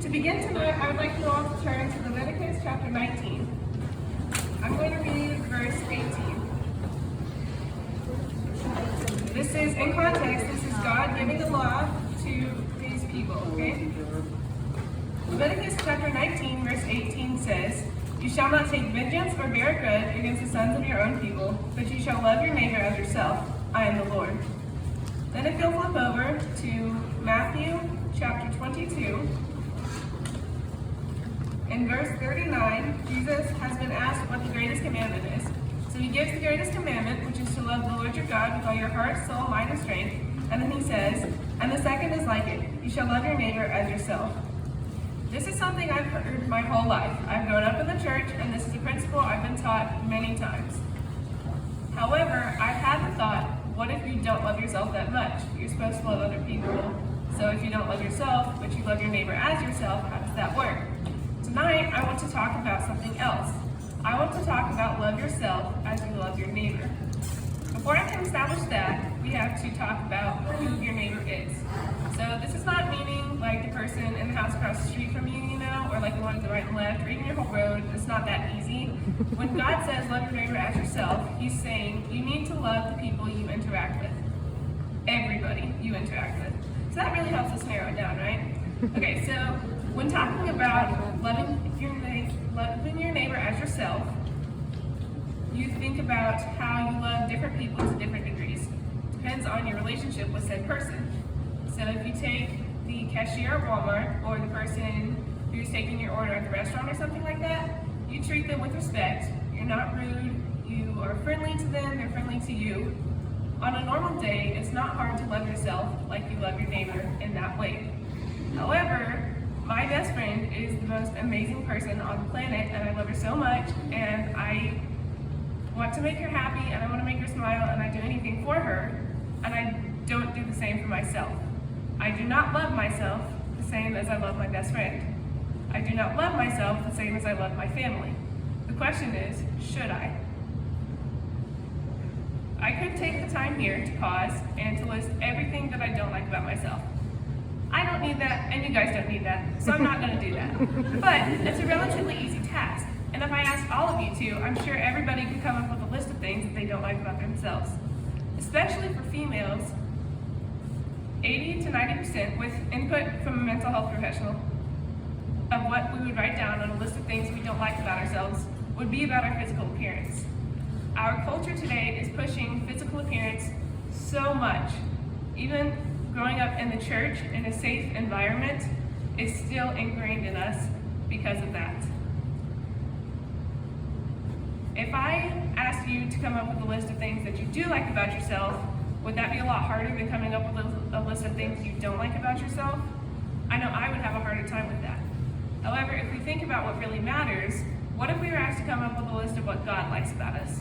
To begin tonight, I would like you all to turn to Leviticus chapter 19. I'm going to read verse 18. This is, in context, this is God giving the law to these people, okay? Leviticus chapter 19, verse 18 says, "You shall not take vengeance or bear a grudge against the sons of your own people, but you shall love your neighbor as yourself. I am the Lord." Then if you'll flip over to Matthew chapter 22, in verse 39, Jesus has been asked what the greatest commandment is. So he gives the greatest commandment, which is to love the Lord your God with all your heart, soul, mind, and strength. And then he says, and the second is like it, you shall love your neighbor as yourself. This is something I've heard my whole life. I've grown up in the church, and this is a principle I've been taught many times. However, I've had the thought, what if you don't love yourself that much? You're supposed to love other people. So if you don't love yourself, but you love your neighbor as yourself, how does that work? Tonight, I want to talk about something else. I want to talk about love yourself as you love your neighbor. Before I can establish that, we have to talk about who your neighbor is. So this is not meaning like the person in the house across the street from you, or like the one to the right and left, or even your whole road. It's not that easy. When God says love your neighbor as yourself, he's saying you need to love the people you interact with. Everybody you interact with. So that really helps us narrow it down, right? Okay, so when talking about loving your neighbor as yourself, you think about how you love different people to different degrees. Depends on your relationship with said person. So if you take the cashier at Walmart or the person who's taking your order at the restaurant or something like that, you treat them with respect. You're not rude. You are friendly to them. They're friendly to you. On a normal day, it's not hard to love yourself like you love your neighbor in that way. However, my best friend is the most amazing person on the planet, and I love her so much, and I want to make her happy, and I want to make her smile, and I do anything for her, and I don't do the same for myself. I do not love myself the same as I love my best friend. I do not love myself the same as I love my family. The question is, should I? I could take the time here to pause and to list everything that I don't like about myself. I don't need that, and you guys don't need that, so I'm not going to do that. But it's a relatively easy task, and if I asked all of you to, I'm sure everybody could come up with a list of things that they don't like about themselves. Especially for females, 80 to 90% with input from a mental health professional of what we would write down on a list of things we don't like about ourselves would be about our physical appearance. Our culture today is pushing physical appearance so much. Even growing up in the church in a safe environment is still ingrained in us because of that. If I asked you to come up with a list of things that you do like about yourself, would that be a lot harder than coming up with a list of things you don't like about yourself? I know I would have a harder time with that. However, if we think about what really matters, what if we were asked to come up with a list of what God likes about us?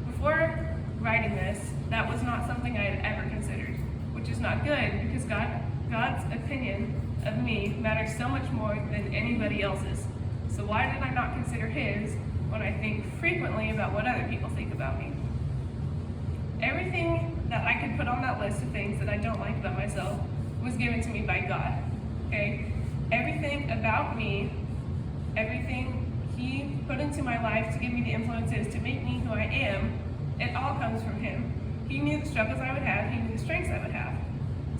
Before writing this, that was not something I had ever considered, which is not good because God's opinion of me matters so much more than anybody else's. So why did I not consider his when I think frequently about what other people think about me? Everything that I could put on that list of things that I don't like about myself was given to me by God, okay? Everything about me, everything he put into my life to give me the influences to make me who I am, it all comes from him. He knew the struggles I would have, he knew the strengths I would have.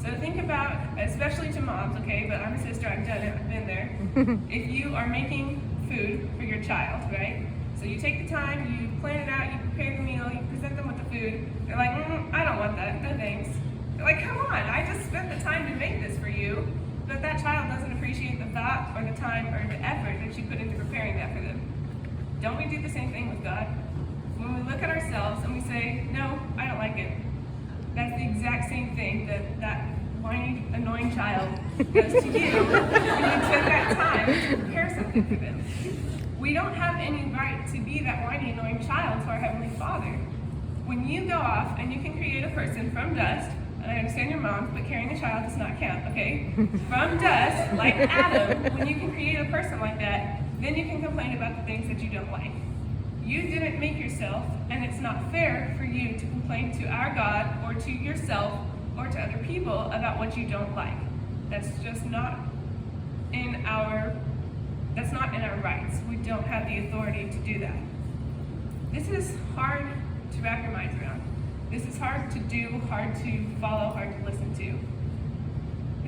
So think about, especially to moms, okay, but I'm a sister, I've done it, I've been there. If you are making food for your child, right? So you take the time, you plan it out, you prepare the meal, you present them with the food. They're like, I don't want that, no thanks. They're like, come on, I just spent the time to make this for you. But that child doesn't appreciate the thought or the time or the effort that you put into preparing that for them. Don't we do the same thing with God? When we look at ourselves and we say, no, I don't like it. That's the exact same thing that whiny, annoying child does to you when you took that time to prepare something for them. We don't have any right to be that whiny, annoying child to our Heavenly Father. When you go off and you can create a person from dust, and I understand your mom, but carrying a child does not count, okay? From dust, like Adam, when you can create a person like that, then you can complain about the things that you don't like. You didn't make yourself, and it's not fair for you to complain to our God or to yourself or to other people about what you don't like. That's just not that's not in our rights. We don't have the authority to do that. This is hard to wrap your minds around. This is hard to do, hard to follow, hard to listen to.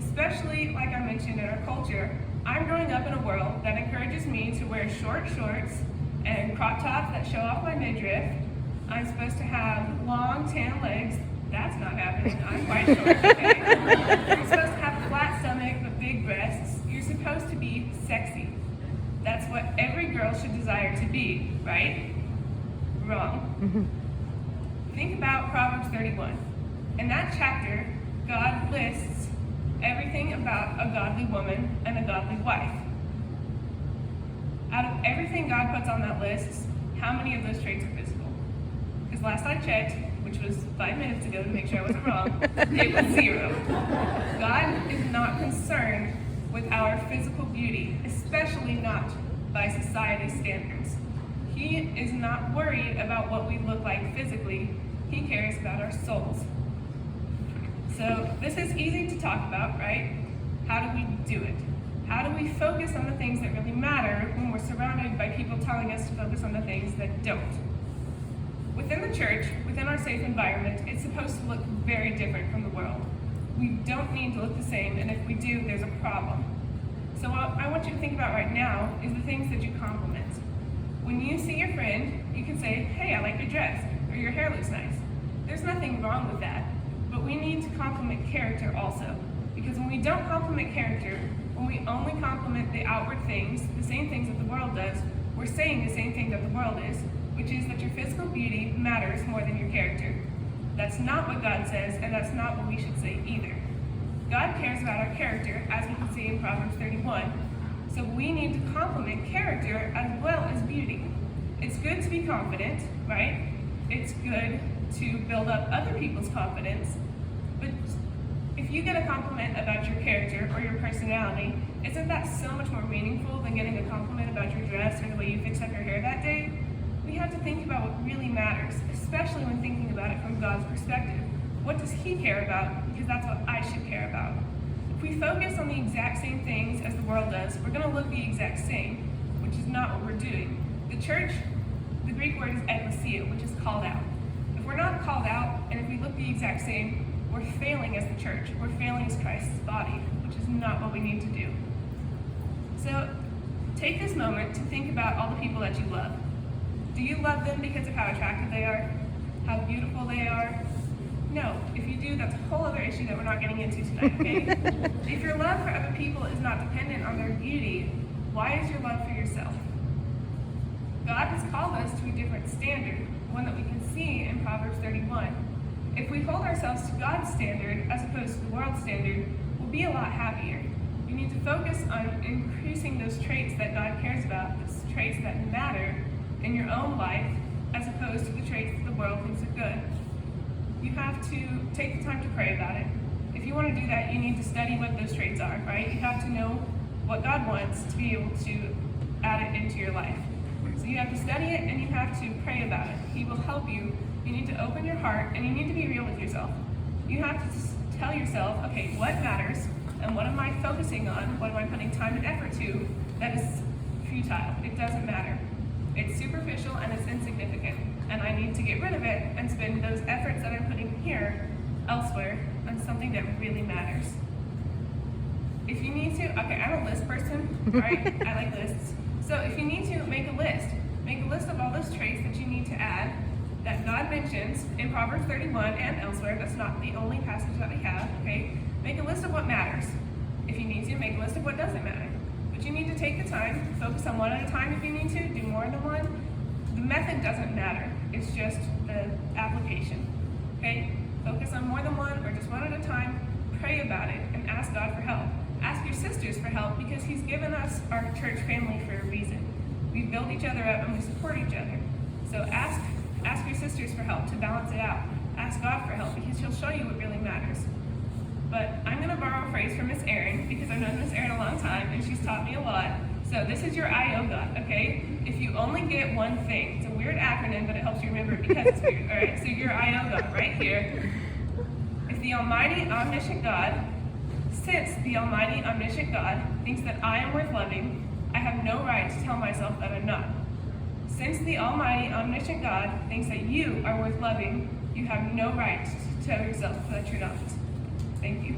Especially, like I mentioned, in our culture, I'm growing up in a world that encourages me to wear short shorts and crop tops that show off my midriff. I'm supposed to have long tan legs. That's not happening. I'm quite short, okay? You're supposed to have a flat stomach but big breasts. You're supposed to be sexy. That's what every girl should desire to be, right? Wrong. Think about Proverbs 31. In that chapter, God lists everything about a godly woman and a godly wife. Out of everything God puts on that list, how many of those traits are physical? Because last I checked, which was 5 minutes ago to make sure I wasn't wrong, it was 0. God is not concerned with our physical beauty, especially not by society's standards. He is not worried about what we look like physically. He cares about our souls. So this is easy to talk about, right? How do we do it? How do we focus on the things that really matter when we're surrounded by people telling us to focus on the things that don't? Within the church, within our safe environment, it's supposed to look very different from the world. We don't need to look the same, and if we do, there's a problem. So what I want you to think about right now is the things that you compliment. When you see your friend, you can say, hey, I like your dress, or your hair looks nice. There's nothing wrong with that, but we need to compliment character also. Because when we don't compliment character, when we only compliment the outward things, the same things that the world does, we're saying the same thing that the world is, which is that your physical beauty matters more than your character. That's not what God says, and that's not what we should say either. God cares about our character, as we can see in Proverbs 31. So we need to compliment character as well as beauty. It's good to be confident, right? It's good to build up other people's confidence, but if you get a compliment about your character or your personality, isn't that so much more meaningful than getting a compliment about your dress or the way you fix up your hair that day? We have to think about what really matters, especially when thinking about it from God's perspective. What does He care about? Because that's what I should care about. If we focus on the exact same things as the world does, we're going to look the exact same, which is not what we're doing. The church, the Greek word is ekklesia, which is called out. If we're not called out, and if we look the exact same, we're failing as the church. We're failing as Christ's body, which is not what we need to do. So take this moment to think about all the people that you love. Do you love them because of how attractive they are? How beautiful they are? No. If you do, that's a whole other issue that we're not getting into tonight, okay? If your love for other people is not dependent on their beauty, why is your love for yourself? God has called us to a different standard, one that we can see in Proverbs 31. If we hold ourselves to God's standard as opposed to the world's standard, we'll be a lot happier. You need to focus on increasing those traits that God cares about, those traits that matter in your own life, as opposed to the traits that the world thinks are good. You have to take the time to pray about it. If you want to do that, you need to study what those traits are, right? You have to know what God wants to be able to add it into your life. So you have to study it and you have to pray about it. He will help you. You need to open your heart and you need to be real with yourself. You have to just tell yourself, okay, what matters and what am I focusing on? What am I putting time and effort to that is futile? It doesn't matter. It's superficial and it's insignificant. And I need to get rid of it and spend those efforts that I'm putting here elsewhere on something that really matters. If you need to, okay, I'm a list person, right? I like lists. So if you need to, make a list of all those traits that you need to add that God mentions in Proverbs 31 and elsewhere. That's not the only passage that we have, okay? Make a list of what matters. If you need to, make a list of what doesn't matter. But you need to take the time, focus on one at a time if you need to, do more than one. The method doesn't matter, it's just the application, okay? Focus on more than one or just one at a time, pray about it, and ask God for help. Ask your sisters for help because He's given us our church family for a reason. We build each other up and we support each other. So ask your sisters for help to balance it out. Ask God for help because He'll show you what really matters. But I'm going to borrow a phrase from Miss Erin because I've known Miss Erin a long time and she's taught me a lot. So this is your I.O. God, okay? If you only get one thing, it's a weird acronym, but it helps you remember it because it's weird, all right? So your I.O. God right here. If the Almighty, omniscient God Since the Almighty, omniscient God thinks that I am worth loving, I have no right to tell myself that I'm not. Since the Almighty, omniscient God thinks that you are worth loving, you have no right to tell yourself that you're not. Thank you.